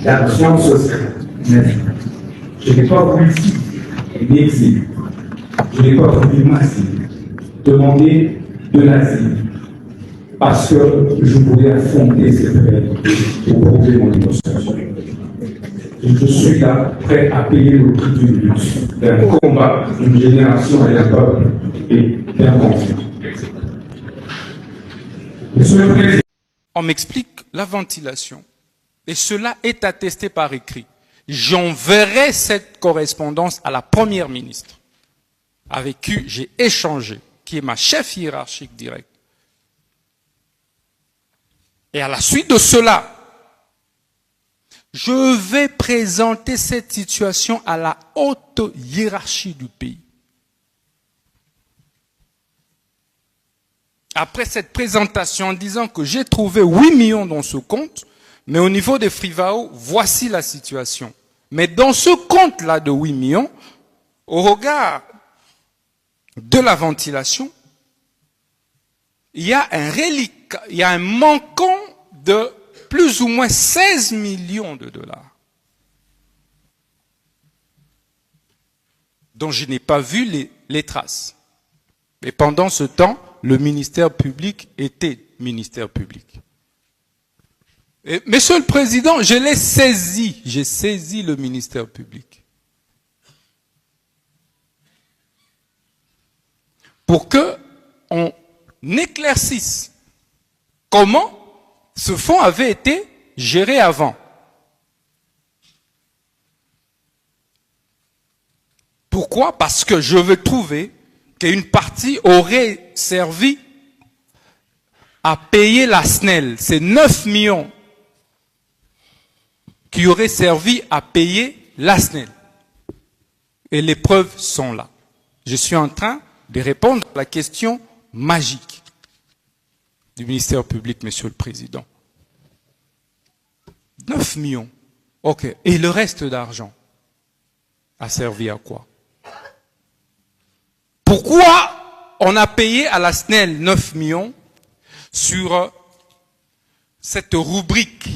d'action sociale. Mais je n'ai pas voulu l'exil. Je n'ai pas voulu m'asile, demander de l'asile, parce que je voulais affronter ces réalités pour prouver mon innocence. Je suis là, prêt à payer le prix d'une lutte, d'un combat, d'une génération et d'un peuple et d'un conflit. Monsieur le Président, on m'explique la ventilation. Et cela est attesté par écrit. J'enverrai cette correspondance à la première ministre, avec qui j'ai échangé, qui est ma chef hiérarchique directe. Et à la suite de cela, je vais présenter cette situation à la haute hiérarchie du pays. Après cette présentation en disant que j'ai trouvé 8 millions dans ce compte, mais au niveau des Frivao, voici la situation. Mais dans ce compte-là de 8 millions, au regard de la ventilation, il y a un relique, il y a un manquant de plus ou moins 16 millions de dollars, dont je n'ai pas vu les traces. Et pendant ce temps, le ministère public était ministère public. Et, Monsieur le Président, je l'ai saisi, j'ai saisi le ministère public. Pour que on éclaircisse comment ce fonds avait été géré avant. Pourquoi? Parce que je veux trouver qu'une partie aurait servi à payer la SNEL. C'est 9 millions qui auraient servi à payer la SNEL. Et les preuves sont là. Je suis en train de répondre à la question magique du ministère public, Monsieur le Président. 9 millions. OK. Et le reste d'argent a servi à quoi? Pourquoi on a payé à la SNEL 9 millions sur cette rubrique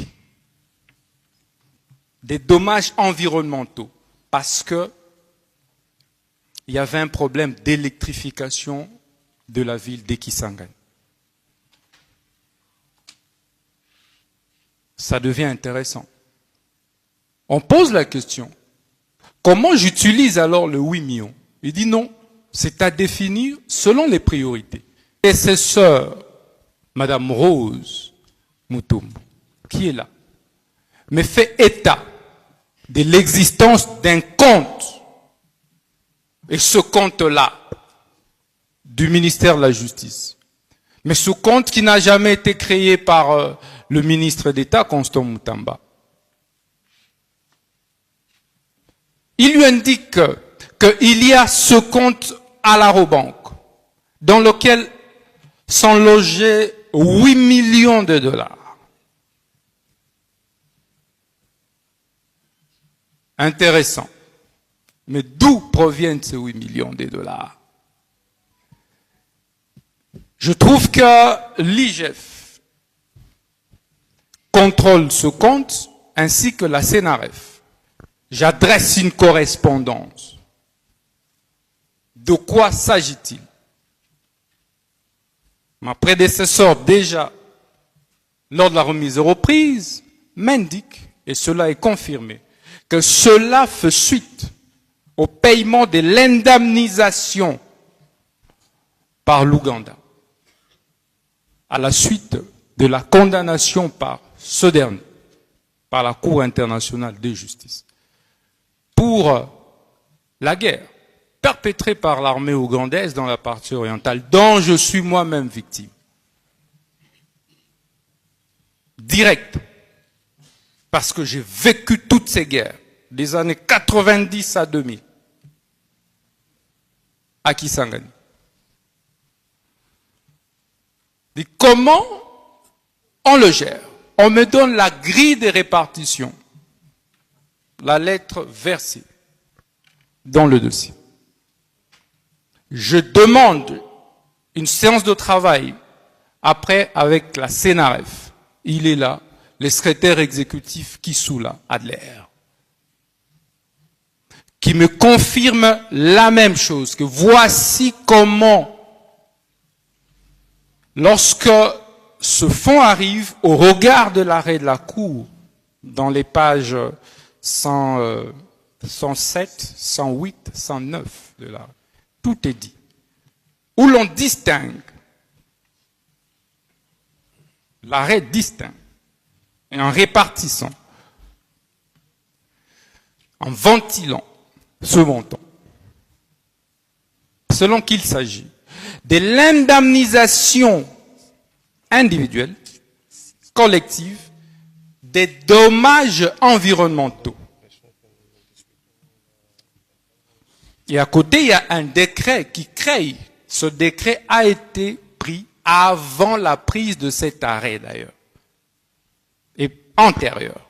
des dommages environnementaux? Parce que il y avait un problème d'électrification de la ville d'Ekisangani. Ça devient intéressant. On pose la question, comment j'utilise alors le 8 millions? Il dit non, c'est à définir selon les priorités. Et c'est sœur, Madame Rose Mutombo, qui est là, mais fait état de l'existence d'un compte. Et ce compte-là, du ministère de la Justice. Mais ce compte qui n'a jamais été créé par le ministre d'État, Constant Mutamba. Il lui indique qu'il y a ce compte à l'Arobank, dans lequel sont logés 8 millions de dollars. Intéressant. Mais d'où proviennent ces 8 millions de dollars? Je trouve que l'IGF contrôle ce compte ainsi que la CNRF. J'adresse une correspondance. De quoi s'agit-il? Ma prédécesseur, déjà, lors de la remise aux reprises, m'indique, et cela est confirmé, que cela fait suite au paiement de l'indemnisation par l'Ouganda, à la suite de la condamnation par ce dernier, par la Cour internationale de justice, pour la guerre perpétrée par l'armée ougandaise dans la partie orientale, dont je suis moi-même victime. Direct. Parce que j'ai vécu toutes ces guerres, des années 90 à 2000, à Kisangani. Et comment on le gère? On me donne la grille de répartition, la lettre versée dans le dossier. Je demande une séance de travail après avec la CNRF. Il est là, le secrétaire exécutif Kisula Adler, qui me confirme la même chose, que voici comment, lorsque ce fonds arrive, au regard de l'arrêt de la Cour, dans les pages 107, 108, 109 de l'arrêt, tout est dit, où l'on distingue, l'arrêt distingue, et en répartissant, en ventilant ce montant, selon qu'il s'agit de l'indemnisation individuelle, collective, des dommages environnementaux. Et à côté, il y a un décret qui crée. Ce décret a été pris avant la prise de cet arrêt, d'ailleurs, et antérieur.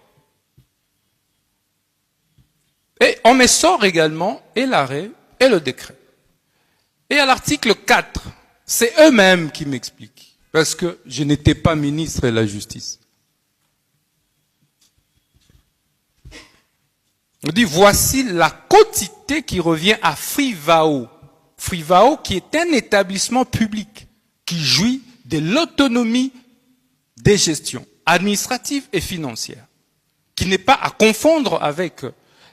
Et on me sort également et l'arrêt et le décret. Et à l'article 4, c'est eux-mêmes qui m'expliquent, parce que je n'étais pas ministre de la Justice. On dit, voici la quotité qui revient à Frivao. Frivao qui est un établissement public qui jouit de l'autonomie des gestions administratives et financières, qui n'est pas à confondre avec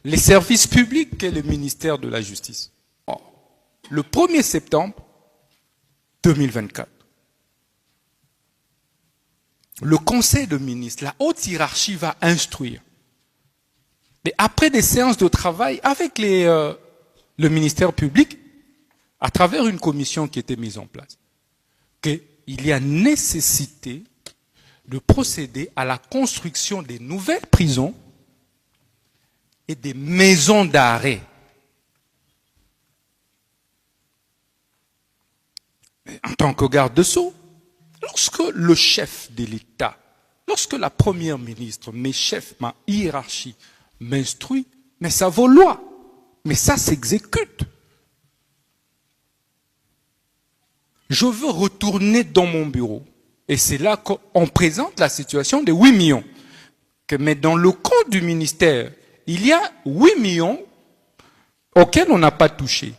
les services publics qu'est le ministère de la Justice. Or, le 1er septembre 2024, le Conseil de ministres, la haute hiérarchie va instruire. Mais après des séances de travail avec le ministère public, à travers une commission qui était mise en place, qu'il y a nécessité de procéder à la construction des nouvelles prisons et des maisons d'arrêt. En tant que garde-sceau, lorsque le chef de l'État, lorsque la première ministre, mes chefs, ma hiérarchie, m'instruit, mais ça vaut loi, mais ça s'exécute. Je veux retourner dans mon bureau, et c'est là qu'on présente la situation des 8 millions. Mais dans le compte du ministère, il y a 8 millions auxquels on n'a pas touché.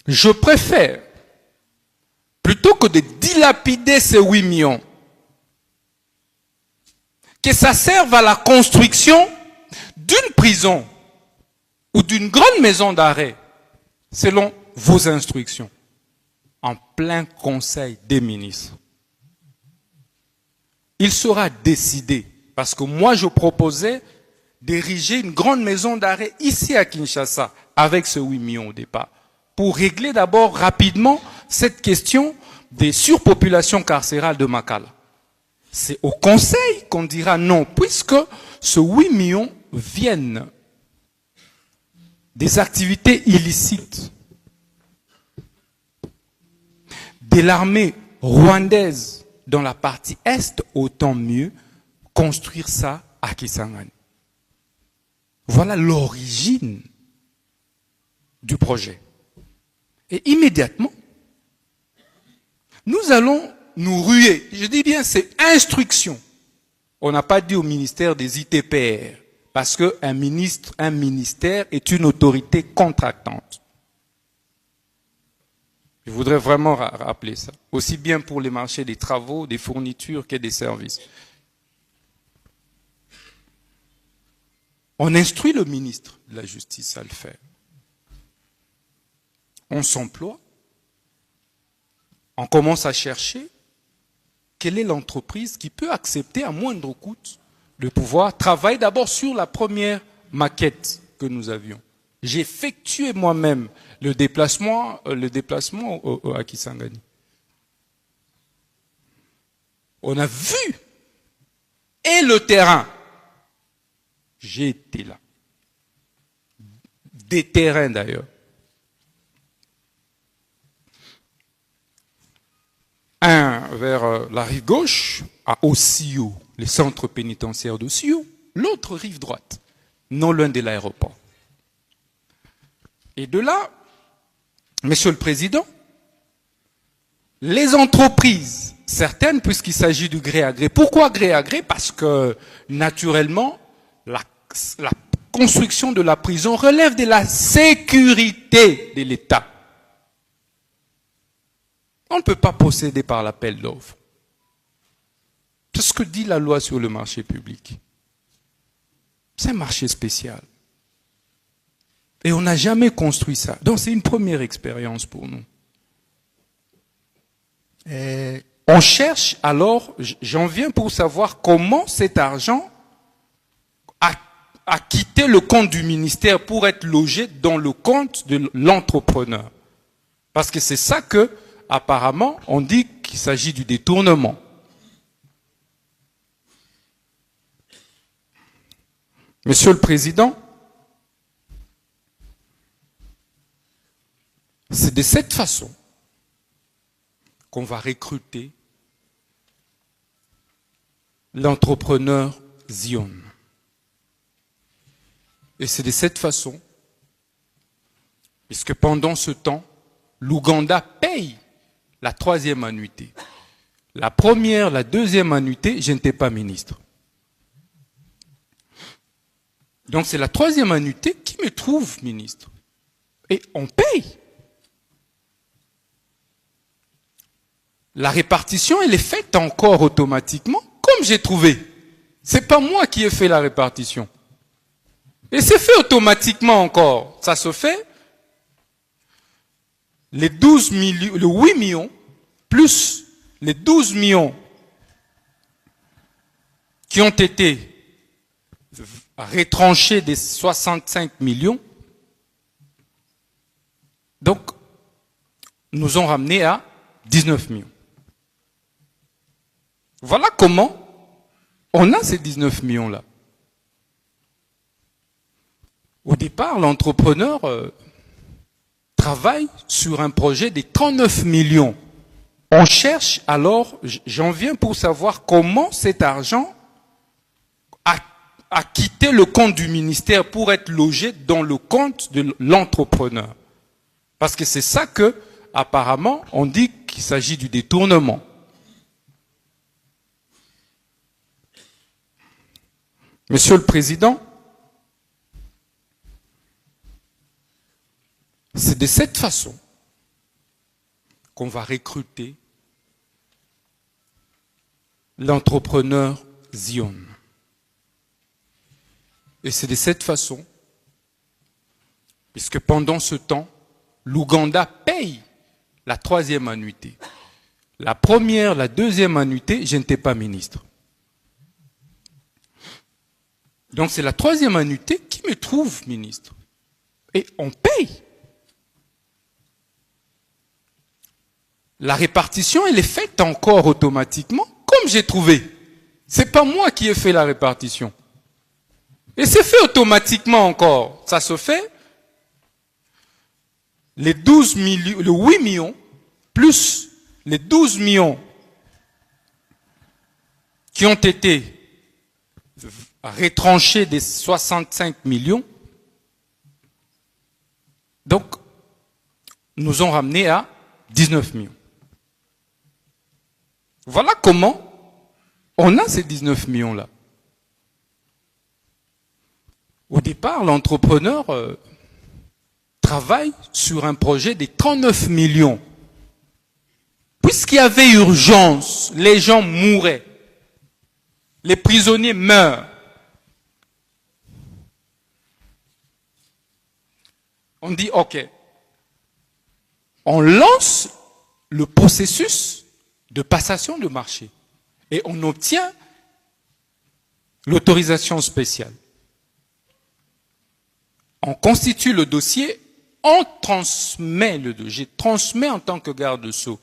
Je préfère, plutôt que de dilapider ces 8 millions, que ça serve à la construction d'une prison ou d'une grande maison d'arrêt, selon vos instructions, en plein conseil des ministres. Il sera décidé, parce que moi je proposais d'ériger une grande maison d'arrêt ici à Kinshasa, avec ce 8 millions au départ, pour régler d'abord rapidement cette question des surpopulations carcérales de Makala. C'est au Conseil qu'on dira non, puisque ce 8 millions viennent des activités illicites de l'armée rwandaise dans la partie Est, autant mieux construire ça à Kisangani. Voilà l'origine du projet. Et immédiatement, nous allons nous ruer. Je dis bien, c'est instruction. On n'a pas dit au ministère des ITPR, parce qu'un ministère est une autorité contractante. Je voudrais vraiment rappeler ça, aussi bien pour les marchés des travaux, des fournitures que des services. On instruit le ministre de la Justice à le faire. On s'emploie, on commence à chercher quelle est l'entreprise qui peut accepter à moindre coût de pouvoir travailler d'abord sur la première maquette que nous avions. J'ai effectué moi-même le déplacement à Kisangani. On a vu et le terrain. J'ai été là. Des terrains d'ailleurs. Un vers la rive gauche, à Osio, les centres pénitentiaires d'Osio. L'autre rive droite, non loin de l'aéroport. Et de là, Monsieur le Président, les entreprises certaines puisqu'il s'agit du gré à gré. Pourquoi gré à gré? Parce que, naturellement, la construction de la prison relève de la sécurité de l'État. On ne peut pas procéder par l'appel d'offres. C'est ce que dit la loi sur le marché public. C'est un marché spécial. Et on n'a jamais construit ça. Donc c'est une première expérience pour nous. Et on cherche alors, j'en viens pour savoir comment cet argent a quitté le compte du ministère pour être logé dans le compte de l'entrepreneur. Parce que c'est ça que, apparemment, on dit qu'il s'agit du détournement. Monsieur le Président, c'est de cette façon qu'on va recruter l'entrepreneur Zion. Et c'est de cette façon, puisque pendant ce temps, l'Ouganda paye la 3e annuité. La première, la 2e annuité, je n'étais pas ministre. Donc c'est la 3e annuité qui me trouve ministre. Et on paye. La répartition, elle est faite encore automatiquement, comme j'ai trouvé. C'est pas moi qui ai fait la répartition. Et c'est fait automatiquement encore. Ça se fait. Les 12 millions, le 8 millions, plus les 12 millions qui ont été retranchés des 65 millions, donc, nous ont ramené à 19 millions. Voilà comment on a ces 19 millions-là. Au départ, l'entrepreneur travaille sur un projet de 39 millions. On cherche alors, j'en viens pour savoir comment cet argent a quitté le compte du ministère pour être logé dans le compte de l'entrepreneur. Parce que c'est ça que, apparemment, on dit qu'il s'agit du détournement. Monsieur le Président, c'est de cette façon qu'on va recruter l'entrepreneur Zion. Et c'est de cette façon, puisque pendant ce temps, l'Ouganda paye la 3e annuité. La première, la 2e annuité, je n'étais pas ministre. Donc c'est la 3e annuité qui me trouve ministre. Et on paye. La répartition, elle est faite encore automatiquement, comme j'ai trouvé. C'est pas moi qui ai fait la répartition. Et c'est fait automatiquement encore. Ça se fait. Les 12 millions, le 8 millions, plus les 12 millions qui ont été retranchés des 65 millions, donc, nous ont ramené à 19 millions. Voilà comment on a ces 19 millions-là. Au départ, l'entrepreneur travaille sur un projet de 39 millions. Puisqu'il y avait urgence, les gens mouraient. Les prisonniers meurent. On dit, OK, on lance le processus de passation de marché et on obtient l'autorisation spéciale. On constitue le dossier, on transmet le dossier, transmet en tant que garde-sceau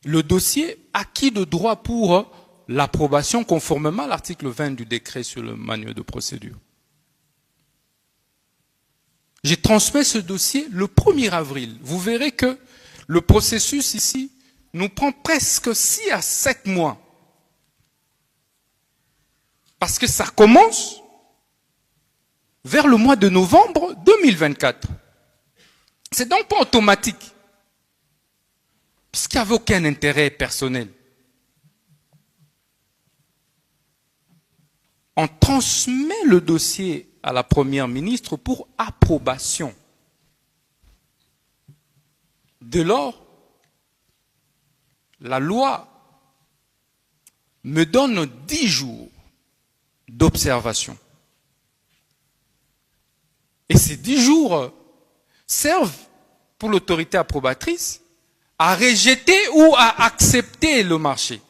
le dossier acquis de droit pour l'approbation conformément à l'article 20 du décret sur le manuel de procédure. J'ai transmis ce dossier le 1er avril. Vous verrez que le processus ici nous prend presque 6 à 7 mois. Parce que ça commence vers le mois de novembre 2024. C'est donc pas automatique. Puisqu'il n'y avait aucun intérêt personnel. on transmet le dossier à la Première ministre pour approbation. Dès lors, la loi me donne 10 jours d'observation. Et ces 10 jours servent pour l'autorité approbatrice à rejeter ou à accepter le marché.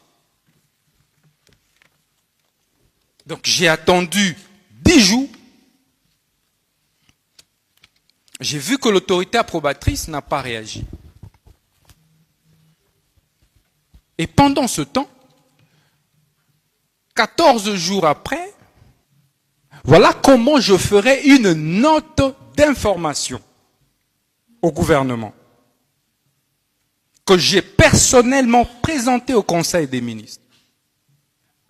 Donc j'ai attendu 10 jours. J'ai vu que l'autorité approbatrice n'a pas réagi. Et pendant ce temps, 14 jours après, voilà comment je ferai une note d'information au gouvernement que j'ai personnellement présentée au Conseil des ministres.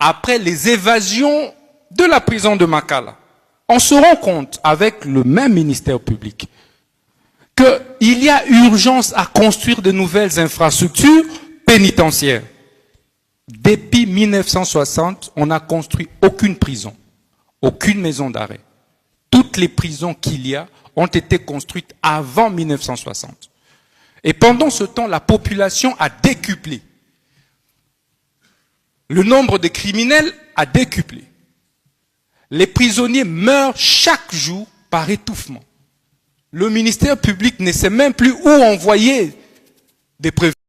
Après les évasions de la prison de Makala, on se rend compte avec le même ministère public qu'il y a urgence à construire de nouvelles infrastructures pénitentiaires. Depuis 1960, on n'a construit aucune prison, aucune maison d'arrêt. Toutes les prisons qu'il y a ont été construites avant 1960. Et pendant ce temps, la population a décuplé. Le nombre de criminels a décuplé. Les prisonniers meurent chaque jour par étouffement. Le ministère public ne sait même plus où envoyer des prévenus.